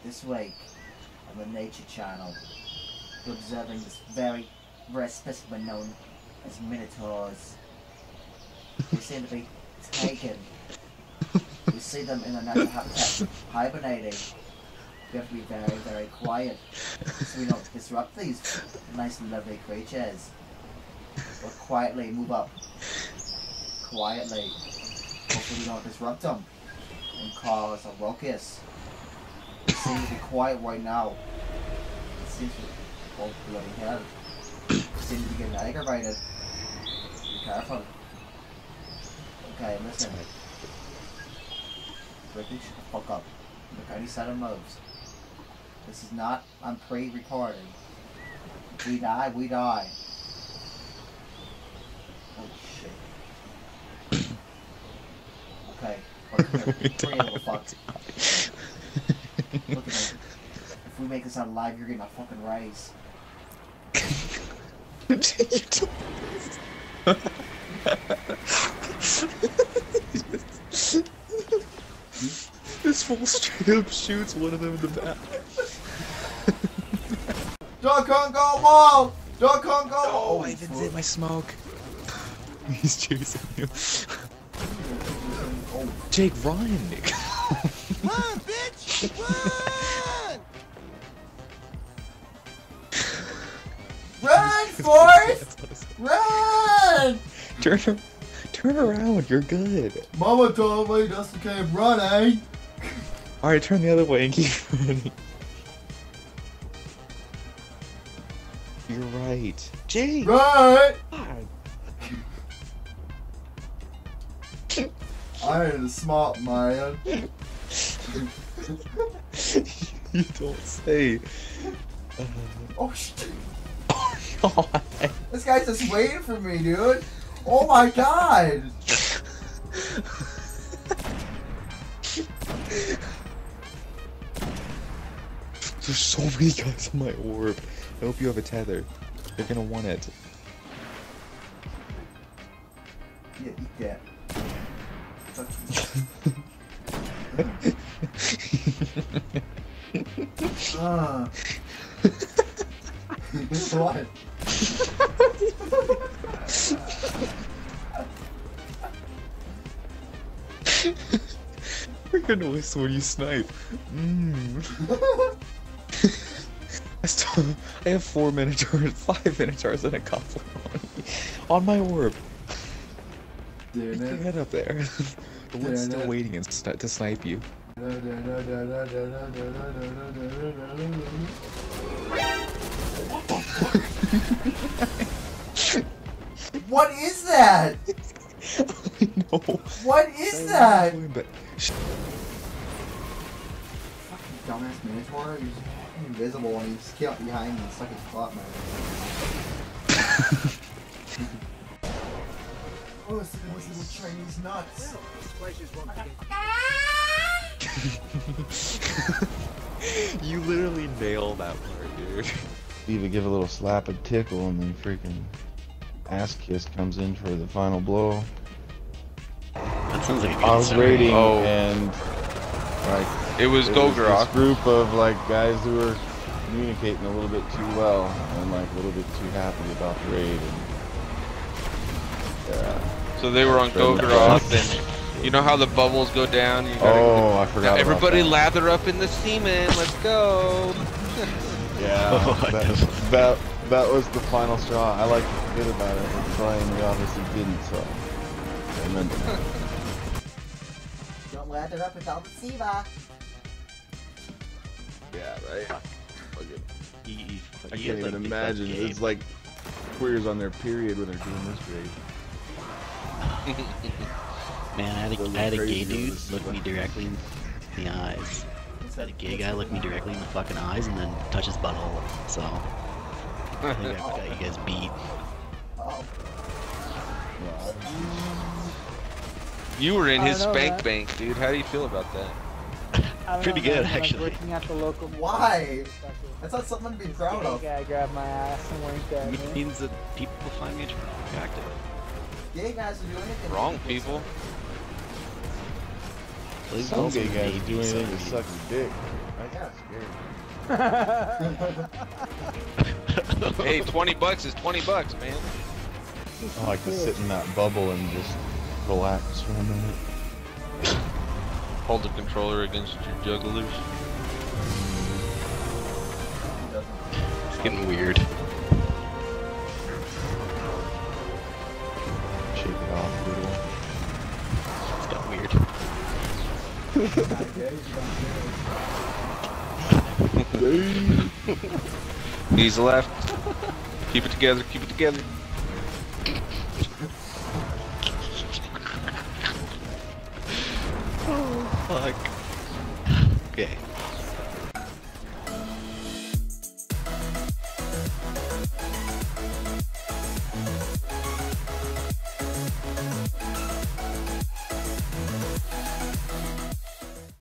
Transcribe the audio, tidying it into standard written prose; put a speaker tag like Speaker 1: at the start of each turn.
Speaker 1: This week on the Nature Channel, we're observing this very rare specimen known as minotaurs. They seem to be taken. We see them in their natural habitat, hibernating. We have to be very, very quiet so we don't disrupt these nice and lovely creatures. We'll quietly move up. Quietly. Hopefully we don't disrupt them and cause a ruckus. They seem to be quiet right now. It seems to be, oh bloody hell. They seem to be getting aggravated. Be careful. Okay, listen. Ricky, shut the fuck up. Look any set of moves. This is not on pre-recording. If we die, we die. Holy shit. Okay, well, come here. Three little fucks. Look at me. If we make this out alive, you're getting a fucking raise.
Speaker 2: This fool straight up shoots one of them in the back.
Speaker 1: Duck Hunt go wall! Duck Hunt go wall!
Speaker 2: Oh, I didn't hit my smoke. He's chasing you. Jake, run!
Speaker 3: Run, bitch! Run!
Speaker 1: Run, Forrest! Run!
Speaker 2: Turn around, you're good.
Speaker 1: Mama told me just to keep running.
Speaker 2: Alright, turn the other way and keep running. You're right. Jake!
Speaker 1: Right!
Speaker 2: God.
Speaker 1: I ain't a smart man.
Speaker 2: You don't say.
Speaker 1: Oh shit.
Speaker 2: Oh,
Speaker 1: This guy's just waiting for me, dude. Oh my god.
Speaker 2: There's so many guys on my orb. I hope you have a tether. They're gonna want it.
Speaker 1: Yeah, eat that. What?
Speaker 2: Make a noise when you snipe. I have 4 minotaurs, 5 minotaurs, and a goblin on my orb.
Speaker 1: Dude,
Speaker 2: Get your head up there. The one's still waiting to snipe you.
Speaker 1: What is that?
Speaker 2: No.
Speaker 1: What is that?
Speaker 2: But
Speaker 1: Fucking dumbass minotaur. He's fucking invisible and he's came up behind me and stuck his butt, man. Oh, it's those little Chinese nuts.
Speaker 2: you literally nailed that part, dude.
Speaker 4: Even give a little slap and tickle, and then freaking ass kiss comes in for the final blow.
Speaker 5: That sounds like a good
Speaker 4: I was
Speaker 5: story.
Speaker 4: waiting,
Speaker 6: Oh.
Speaker 4: and like
Speaker 6: It was
Speaker 4: this
Speaker 6: Golgoroth.
Speaker 4: group of like guys who were communicating a little bit too well and like a little bit too happy about the raid. And, yeah.
Speaker 6: So they were on Golgoroth, and you know how the bubbles go down? You gotta
Speaker 4: Oh, I forgot.
Speaker 6: now
Speaker 4: about
Speaker 6: everybody
Speaker 4: that.
Speaker 6: lather up in the semen. Let's go.
Speaker 4: Yeah,
Speaker 5: Oh,
Speaker 4: that was the final straw. I liked a bit about it, but Brian we obviously didn't. So, amen.
Speaker 1: Don't lather up without the Siva.
Speaker 4: Yeah, right. Fucking- I
Speaker 5: You
Speaker 4: can't
Speaker 5: had,
Speaker 4: even
Speaker 5: like,
Speaker 4: imagine.
Speaker 5: that
Speaker 4: It's like queers on their period when they're doing this raid.
Speaker 5: Man, I had
Speaker 4: Those
Speaker 5: a
Speaker 4: are
Speaker 5: gay
Speaker 4: crazy
Speaker 5: dude
Speaker 4: ones.
Speaker 5: look me directly in the eyes. I had a gay guy look me directly in the fucking eyes and then touch his butthole. So I think I got you guys beat.
Speaker 1: Oh.
Speaker 6: You were in
Speaker 7: I
Speaker 6: his
Speaker 7: know
Speaker 6: spank
Speaker 7: that.
Speaker 6: bank, dude. How do you feel about that?
Speaker 7: I don't
Speaker 5: Pretty
Speaker 7: know,
Speaker 5: good,
Speaker 7: man, like
Speaker 5: actually.
Speaker 7: working at the local
Speaker 1: Why? That's not something to be proud
Speaker 7: gay
Speaker 1: of.
Speaker 7: guy grabbed my ass and winked at me.
Speaker 5: It means that people find me attractive.
Speaker 1: Gay guys will do anything.
Speaker 6: Wrong, people.
Speaker 5: Well, he's
Speaker 4: Some
Speaker 5: also
Speaker 4: gay guys
Speaker 5: Navy,
Speaker 4: do anything
Speaker 5: so
Speaker 4: to suck his dick. I I got scared.
Speaker 6: Hey, $20 is $20, man.
Speaker 2: I like to sit in that bubble and just relax for a minute.
Speaker 6: Hold the controller against your jugglers.
Speaker 5: It's getting weird.
Speaker 2: Shake it off a little.
Speaker 5: It's got weird.
Speaker 6: He's left. Keep it together, keep it together.
Speaker 5: Fuck. Okay.